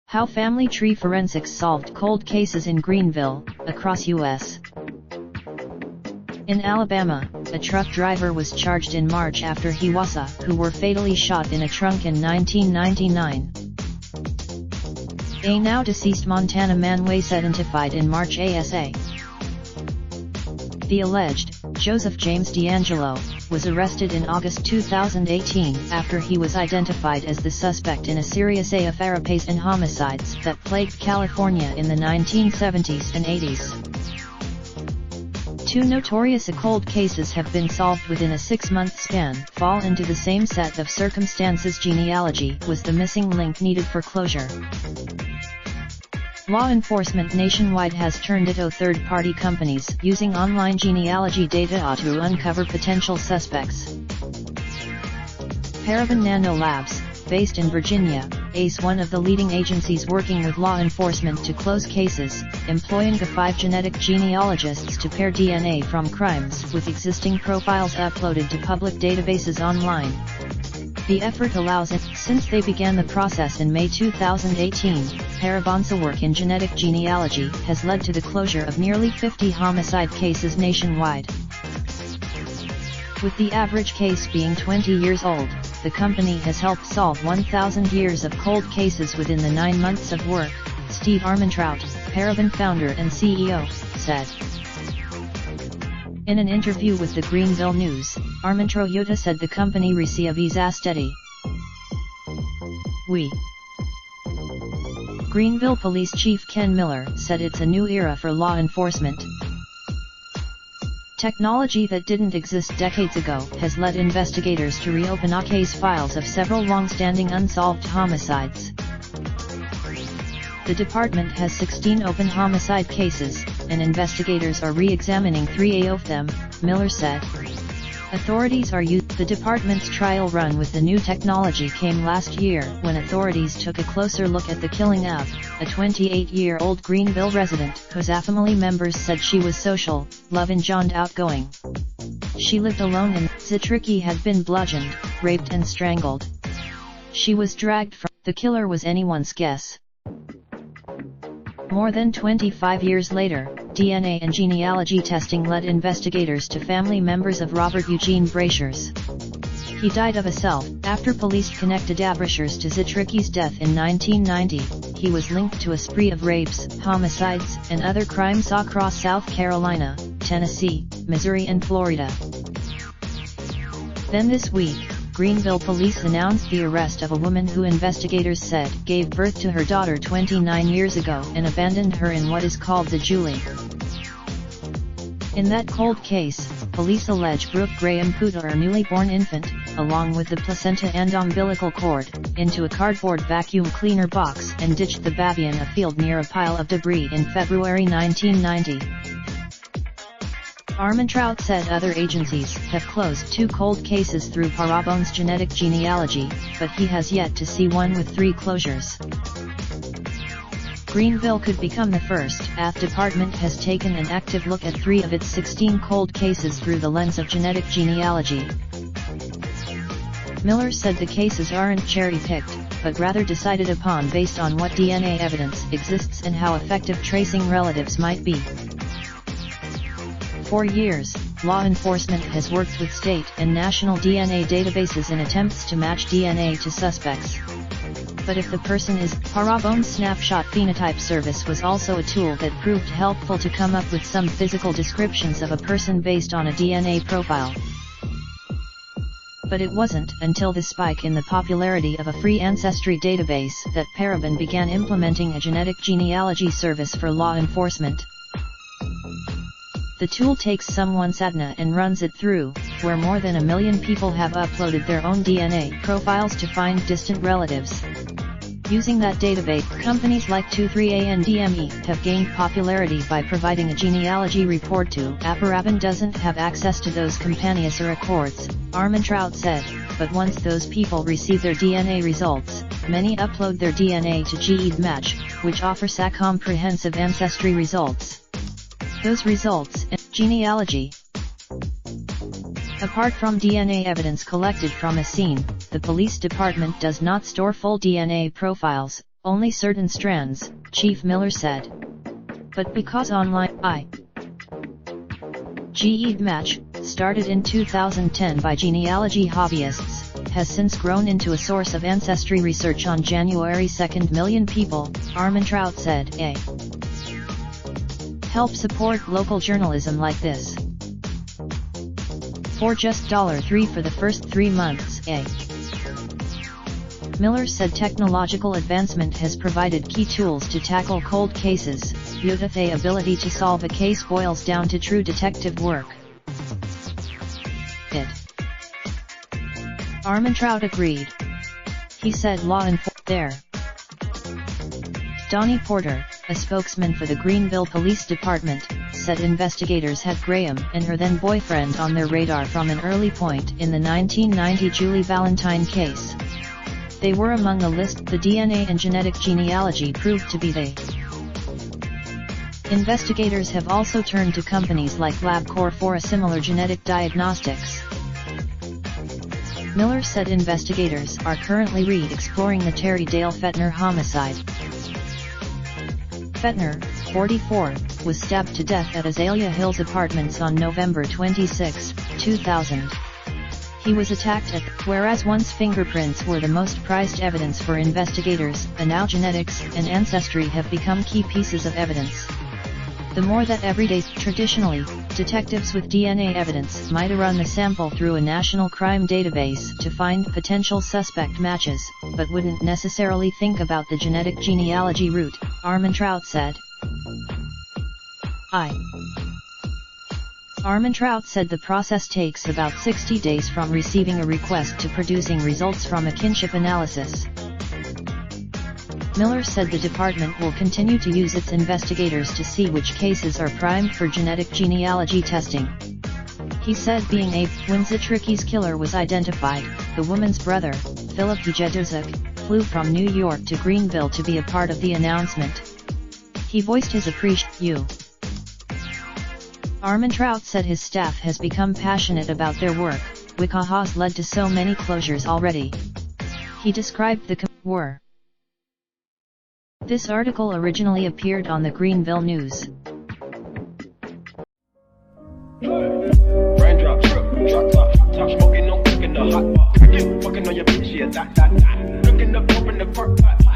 How family tree forensics solved cold cases in Greenville, across U.S. In Alabama, a truck driver was charged in March after Hiwasa, who were fatally shot in a trunk in 1999. A now deceased Montana man was identified in March ASA. The alleged, Joseph James D'Angelo, was arrested in August 2018 after he was identified as the suspect in a series of rapes and homicides that plagued California in the 1970s and 80s. Two notorious occult cases have been solved within a 6-month span, fall into the same set of circumstances. Genealogy was the missing link needed for closure. Law enforcement nationwide has turned to third-party companies using online genealogy data to uncover potential suspects. Paraben Nano Labs, based in Virginia, is one of the leading agencies working with law enforcement to close cases, employing 5 genetic genealogists to pair DNA from crimes with existing profiles uploaded to public databases online. The effort allows it, since they began the process in May 2018, Paraben's work in genetic genealogy has led to the closure of nearly 50 homicide cases nationwide. With the average case being 20 years old, the company has helped solve 1,000 years of cold cases within the 9 months of work, Steve Armentrout, Paraben founder and CEO, said. In an interview with the Greenville News, Armentrout said the company receives a steady. Greenville Police Chief Ken Miller said it's a new era for law enforcement. Technology that didn't exist decades ago has led investigators to reopen case files of several long-standing unsolved homicides. The department has 16 open homicide cases, and investigators are re-examining 3 of them, Miller said. Authorities are using the department's trial run with the new technology came last year when authorities took a closer look at the killing of a 28-year-old Greenville resident whose family members said she was social, loving and outgoing. She lived alone and Zitricki had been bludgeoned, raped and strangled. She was dragged from. The killer was anyone's guess. More than 25 years later, DNA and genealogy testing led investigators to family members of Robert Eugene Brashers. He died of a self. After police connected Brashers to Zitricki's death in 1990, he was linked to a spree of rapes, homicides, and other crimes across South Carolina, Tennessee, Missouri and Florida. Then this week, Greenville police announced the arrest of a woman who investigators said gave birth to her daughter 29 years ago and abandoned her in what is called the Julie. In that cold case, police allege Brooke Graham put her newly born infant, along with the placenta and umbilical cord, into a cardboard vacuum cleaner box and ditched the baby in a field near a pile of debris in February 1990. Armentrout said other agencies have closed 2 cold cases through Paraben's genetic genealogy, but he has yet to see one with 3 closures. Greenville could become the first. The department has taken an active look at 3 of its 16 cold cases through the lens of genetic genealogy. Miller said the cases aren't cherry-picked, but rather decided upon based on what DNA evidence exists and how effective tracing relatives might be. For years, law enforcement has worked with state and national DNA databases in attempts to match DNA to suspects. But if the person is, Paraben's snapshot phenotype service was also a tool that proved helpful to come up with some physical descriptions of a person based on a DNA profile. But it wasn't until the spike in the popularity of a free ancestry database that Paraben began implementing a genetic genealogy service for law enforcement. The tool takes someone's ADN and runs it through, where more than 1 million people have uploaded their own DNA profiles to find distant relatives. Using that database, companies like 23A and DME have gained popularity by providing a genealogy report to. Paraben doesn't have access to those companies or records, Armentrout said, but once those people receive their DNA results, many upload their DNA to GEDmatch, which offers a comprehensive ancestry results. Those results in genealogy. Apart from DNA evidence collected from a scene, the police department does not store full DNA profiles, only certain strands, Chief Miller said. But because online IGE match, started in 2010 by genealogy hobbyists, has since grown into a source of ancestry research on January 2. Million people, Armentrout said, help support local journalism like this. For just $3 for the first 3 months, Miller said technological advancement has provided key tools to tackle cold cases, but the ability to solve a case boils down to true detective work. Armentrout agreed. He said law enforcement there. Donnie Porter, a spokesman for the Greenville Police Department, said investigators had Graham and her then-boyfriend on their radar from an early point in the 1990 Julie Valentine case. They were among a list. The DNA and genetic genealogy proved to be they. Investigators have also turned to companies like LabCorp for a similar genetic diagnostics. Miller said investigators are currently re-exploring the Terry Dale Fettner homicide. Fettner, 44, was stabbed to death at Azalea Hills Apartments on November 26, 2000. He was attacked whereas once fingerprints were the most prized evidence for investigators, and now genetics and ancestry have become key pieces of evidence. The more that every day, traditionally, detectives with DNA evidence might run the sample through a national crime database to find potential suspect matches, but wouldn't necessarily think about the genetic genealogy route, Armentrout said. Armentrout said the process takes about 60 days from receiving a request to producing results from a kinship analysis. Miller said the department will continue to use its investigators to see which cases are primed for genetic genealogy testing. He said being when Zatricki's killer was identified, the woman's brother, Philip Jedrzejczyk, flew from New York to Greenville to be a part of the announcement. He voiced his appreciation. Armentrout said his staff has become passionate about their work, which has led to so many closures already. He described the were. This article originally appeared on the Greenville News. Raindrop, drop top smoking, no cooking the hot pot. Fucking on your bitch, yeah, that. Looking up, open the park pot.